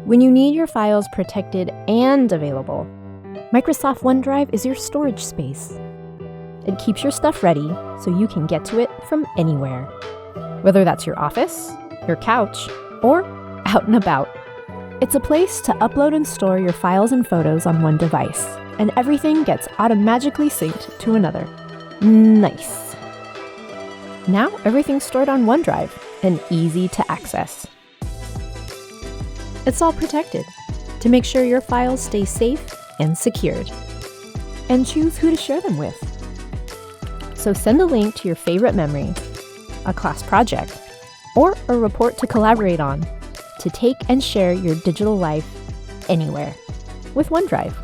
When you need your files protected and available, Microsoft OneDrive is your storage space. It keeps your stuff ready so you can get to it from anywhere, whether that's your office, your couch, or out and about. It's a place to upload and store your files and photos on one device, and everything gets automatically synced to another. Nice. Now everything's stored on OneDrive and easy to access. It's all protected to make sure your files stay safe and secured. And choose who to share them with. So send a link to your favorite memory, a class project, or a report to collaborate on to take and share your digital life anywhere with OneDrive.